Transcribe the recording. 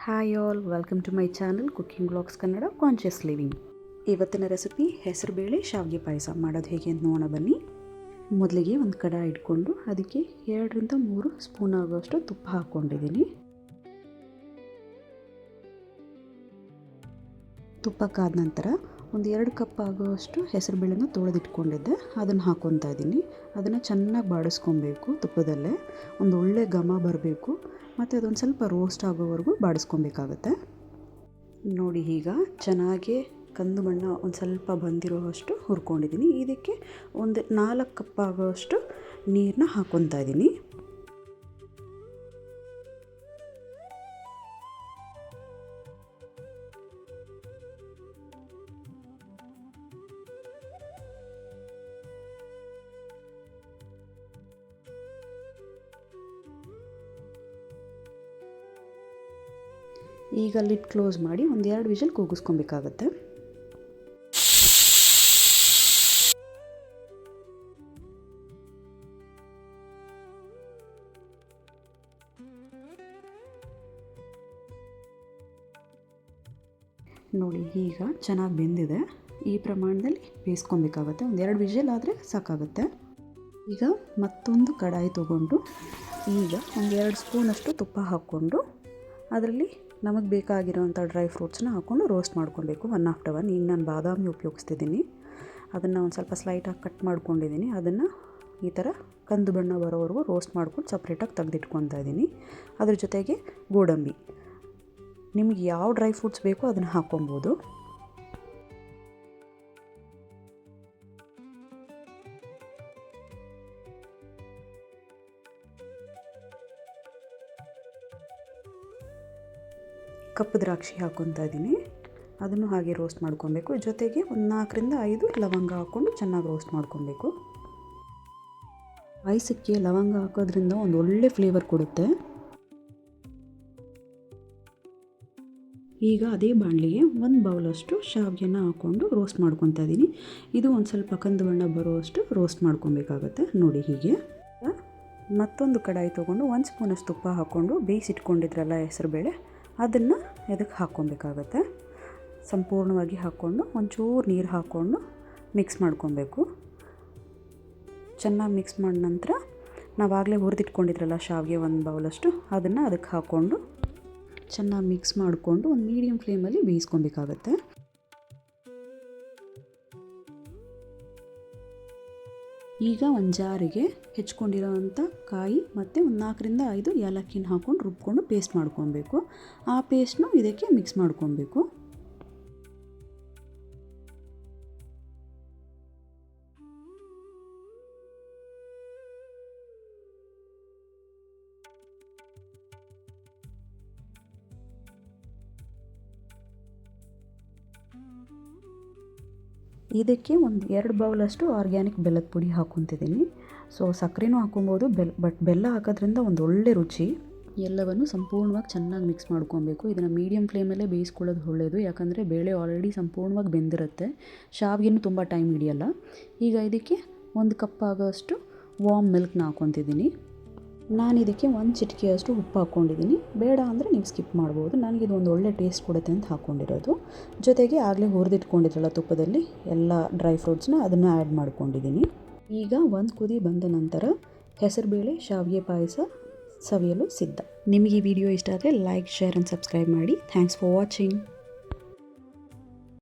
Hi all, welcome to my channel cooking blogs Kannada conscious living. ಇವತ್ತಿನ recipe ಹೆಸರುಬೇಳೆ ಶಾವಿಗೆ ಪಾಯಸ ಮಾಡೋದು ಹೇಗೆ ಅಂತ ನೋಡೋಣ ಬನ್ನಿ. ಮೊದಲಿಗೆ ಒಂದು ಕಡಾಯಿ ಇಟ್ಕೊಂಡು ಅದಕ್ಕೆ 2-3 ಸ್ಪೂನ್ ಆಗುವಷ್ಟು ತುಪ್ಪ ಹಾಕ್ಕೊಂಡಿದ್ದೀನಿ. ತುಪ್ಪ ಕಾದ ನಂತರ ಒಂದು 2 ಕಪ್ ಆಗುವಷ್ಟು ಹೆಸರುಬೇಳೆನ ತೊಳೆದಿಟ್ಕೊಂಡಿದ್ದೆ, ಅದನ್ನು ಹಾಕ್ಕೊತಾ ಇದ್ದೀನಿ. ಅದನ್ನು ಚೆನ್ನಾಗಿ ಬಾಡಿಸ್ಕೊಬೇಕು. ತುಪ್ಪದಲ್ಲೇ ಒಂದು ಒಳ್ಳೆ ಘಮ ಬರಬೇಕು ಮತ್ತು ಅದೊಂದು ಸ್ವಲ್ಪ ರೋಸ್ಟ್ ಆಗೋವರೆಗೂ ಬಾಡಿಸ್ಕೊಬೇಕಾಗತ್ತೆ. ನೋಡಿ, ಈಗ ಚೆನ್ನಾಗಿ ಕಂದು ಬಣ್ಣ ಒಂದು ಸ್ವಲ್ಪ ಬಂದಿರೋವಷ್ಟು ಹುರ್ಕೊಂಡಿದ್ದೀನಿ. ಇದಕ್ಕೆ ಒಂದು 4 ಕಪ್ ಆಗೋವಷ್ಟು ನೀರನ್ನ ಹಾಕ್ಕೊತಾ ಇದ್ದೀನಿ. ಈಗ ಲಿಡ್ ಕ್ಲೋಸ್ ಮಾಡಿ ಒಂದು 2 ವಿಷಲ್ ಕೂಗಿಸ್ಕೊಬೇಕಾಗತ್ತೆ. ನೋಡಿ, ಈಗ ಚೆನ್ನಾಗಿ ಬೆಂದಿದೆ. ಈ ಪ್ರಮಾಣದಲ್ಲಿ ಬೇಯಿಸ್ಕೊಬೇಕಾಗತ್ತೆ. ಒಂದು 2 ವಿಷಲ್ ಆದರೆ ಸಾಕಾಗುತ್ತೆ. ಈಗ ಮತ್ತೊಂದು ಕಡಾಯಿ ತೊಗೊಂಡು ಈಗ ಒಂದು 2 ಸ್ಪೂನಷ್ಟು ತುಪ್ಪ ಹಾಕ್ಕೊಂಡು ಅದರಲ್ಲಿ ನಮಗೆ ಬೇಕಾಗಿರೋವಂಥ ಡ್ರೈ ಫ್ರೂಟ್ಸ್ನ ಹಾಕ್ಕೊಂಡು ರೋಸ್ಟ್ ಮಾಡ್ಕೊಬೇಕು 1 after 1. ಈಗ ನಾನು ಬಾದಾಮಿ ಉಪಯೋಗಿಸ್ತಿದ್ದೀನಿ. ಅದನ್ನು ಒಂದು ಸ್ವಲ್ಪ ಸ್ಲೈಟಾಗಿ ಕಟ್ ಮಾಡ್ಕೊಂಡಿದ್ದೀನಿ. ಅದನ್ನು ಈ ಥರ ಕಂದು ಬಣ್ಣ ಬರೋವರೆಗೂ ರೋಸ್ಟ್ ಮಾಡ್ಕೊಂಡು ಸಪ್ರೇಟಾಗಿ ತೆಗೆದಿಟ್ಕೊತಾ ಇದ್ದೀನಿ. ಅದ್ರ ಜೊತೆಗೆ ಗೋಡಂಬಿ, ನಿಮಗೆ ಯಾವ ಡ್ರೈ ಫ್ರೂಟ್ಸ್ ಬೇಕೋ ಅದನ್ನು ಹಾಕ್ಕೊಬೋದು. ಕಪ್ಪು ದ್ರಾಕ್ಷಿ ಹಾಕ್ಕೊತಾ ಇದ್ದೀನಿ. ಅದನ್ನು ಹಾಗೆ ರೋಸ್ಟ್ ಮಾಡ್ಕೊಬೇಕು. ಜೊತೆಗೆ ಒಂದು 4-5 ಲವಂಗ ಹಾಕ್ಕೊಂಡು ಚೆನ್ನಾಗಿ ರೋಸ್ಟ್ ಮಾಡ್ಕೊಬೇಕು. ಪಾಯಸಕ್ಕೆ ಲವಂಗ ಹಾಕೋದ್ರಿಂದ ಒಂದು ಒಳ್ಳೆ ಫ್ಲೇವರ್ ಕೊಡುತ್ತೆ. ಈಗ ಅದೇ ಬಾಣಲಿಗೆ 1 ಬೌಲಷ್ಟು ಶಾವಿಗೆನ ಹಾಕ್ಕೊಂಡು ರೋಸ್ಟ್ ಮಾಡ್ಕೊತಾ ಇದ್ದೀನಿ. ಇದು ಒಂದು ಸ್ವಲ್ಪ ಕಂದು ಬಣ್ಣ ಬರೋವಷ್ಟು ರೋಸ್ಟ್ ಮಾಡ್ಕೊಬೇಕಾಗತ್ತೆ. ನೋಡಿ, ಹೀಗೆ ಮತ್ತೊಂದು ಕಡಾಯಿ ತೊಗೊಂಡು 1 ಸ್ಪೂನಷ್ಟು ತುಪ್ಪ ಹಾಕ್ಕೊಂಡು ಬೇಯಿಸಿಟ್ಕೊಂಡಿದ್ರಲ್ಲ ಹೆಸರುಬೇಳೆ, ಅದನ್ನು ಇದಕ್ಕೆ ಹಾಕ್ಕೊಬೇಕಾಗತ್ತೆ. ಸಂಪೂರ್ಣವಾಗಿ ಹಾಕ್ಕೊಂಡು ಒಂಚೂರು ನೀರು ಹಾಕ್ಕೊಂಡು ಮಿಕ್ಸ್ ಮಾಡ್ಕೊಬೇಕು. ಚೆನ್ನಾಗಿ ಮಿಕ್ಸ್ ಮಾಡಿದ ನಂತರ ನಾವಾಗಲೇ ಹುರಿದಿಟ್ಕೊಂಡಿದ್ರಲ್ಲ ಶಾವಿಗೆ 1 ಬೌಲಷ್ಟು, ಅದನ್ನು ಅದಕ್ಕೆ ಹಾಕ್ಕೊಂಡು ಚೆನ್ನಾಗಿ ಮಿಕ್ಸ್ ಮಾಡಿಕೊಂಡು ಒಂದು ಮೀಡಿಯಮ್ ಫ್ಲೇಮಲ್ಲಿ ಬೇಯಿಸ್ಕೊಬೇಕಾಗತ್ತೆ. ಈಗ ಒಂದು ಜಾರಿಗೆ ಹೆಚ್ಕೊಂಡಿರೋವಂಥ ಕಾಯಿ ಮತ್ತು ಒಂದು 4-5 ಏಲಕ್ಕಿನ ಹಾಕ್ಕೊಂಡು ರುಬ್ಕೊಂಡು ಪೇಸ್ಟ್ ಮಾಡ್ಕೊಬೇಕು. ಆ ಪೇಸ್ಟ್ನು ಇದಕ್ಕೆ ಮಿಕ್ಸ್ ಮಾಡ್ಕೊಬೇಕು. ಇದಕ್ಕೆ ಒಂದು 2 ಬೌಲಷ್ಟು ಆರ್ಗ್ಯಾನಿಕ್ ಬೆಲ್ಲದ ಪುಡಿ ಹಾಕ್ಕೊತಿದ್ದೀನಿ. ಸೊ ಸಕ್ಕರೆನೂ ಹಾಕ್ಕೊಬೋದು, ಬಟ್ ಬೆಲ್ಲ ಹಾಕೋದ್ರಿಂದ ಒಂದು ಒಳ್ಳೆ ರುಚಿ. ಎಲ್ಲವನ್ನು ಸಂಪೂರ್ಣವಾಗಿ ಚೆನ್ನಾಗಿ ಮಿಕ್ಸ್ ಮಾಡ್ಕೊಬೇಕು. ಇದನ್ನು ಮೀಡಿಯಮ್ ಫ್ಲೇಮಲ್ಲೇ ಬೇಯಿಸ್ಕೊಳ್ಳೋದು ಒಳ್ಳೆಯದು, ಯಾಕಂದರೆ ಬೇಳೆ ಆಲ್ರೆಡಿ ಸಂಪೂರ್ಣವಾಗಿ ಬೆಂದಿರುತ್ತೆ. ಶಾವಿಗೆನೂ ತುಂಬ ಟೈಮ್ ಹಿಡಿಯಲ್ಲ. ಈಗ ಇದಕ್ಕೆ 1 ಕಪ್ ಆಗೋಷ್ಟು ವಾಮ್ ಮಿಲ್ಕ್ನ ಹಾಕ್ಕೊತಿದ್ದೀನಿ. ನಾನು ಇದಕ್ಕೆ 1 ಚಿಟಿಕೆಯಷ್ಟು ಉಪ್ಪು ಹಾಕ್ಕೊಂಡಿದ್ದೀನಿ. ಬೇಡ ಅಂದರೆ ನೀವು ಸ್ಕಿಪ್ ಮಾಡ್ಬೋದು. ನನಗಿದು ಒಂದು ಒಳ್ಳೆ ಟೇಸ್ಟ್ ಕೊಡುತ್ತೆ ಅಂತ ಹಾಕ್ಕೊಂಡಿರೋದು. ಜೊತೆಗೆ ಆಗಲೇ ಹುರಿದಿಟ್ಕೊಂಡಿದ್ರಲ್ಲ ತುಪ್ಪದಲ್ಲಿ ಎಲ್ಲ ಡ್ರೈ ಫ್ರೂಟ್ಸ್ನ, ಅದನ್ನು ಆ್ಯಡ್ ಮಾಡ್ಕೊಂಡಿದ್ದೀನಿ. ಈಗ 1 ಕುದಿ ಬಂದ ನಂತರ ಹೆಸರುಬೇಳೆ ಶಾವಿಗೆ ಪಾಯಸ ಸವಿಯಲು ಸಿದ್ಧ. ನಿಮಗೆ ಈ ವಿಡಿಯೋ ಇಷ್ಟ ಆದರೆ ಲೈಕ್, ಶೇರ್ ಆ್ಯಂಡ್ ಸಬ್ಸ್ಕ್ರೈಬ್ ಮಾಡಿ. Thanks for watching.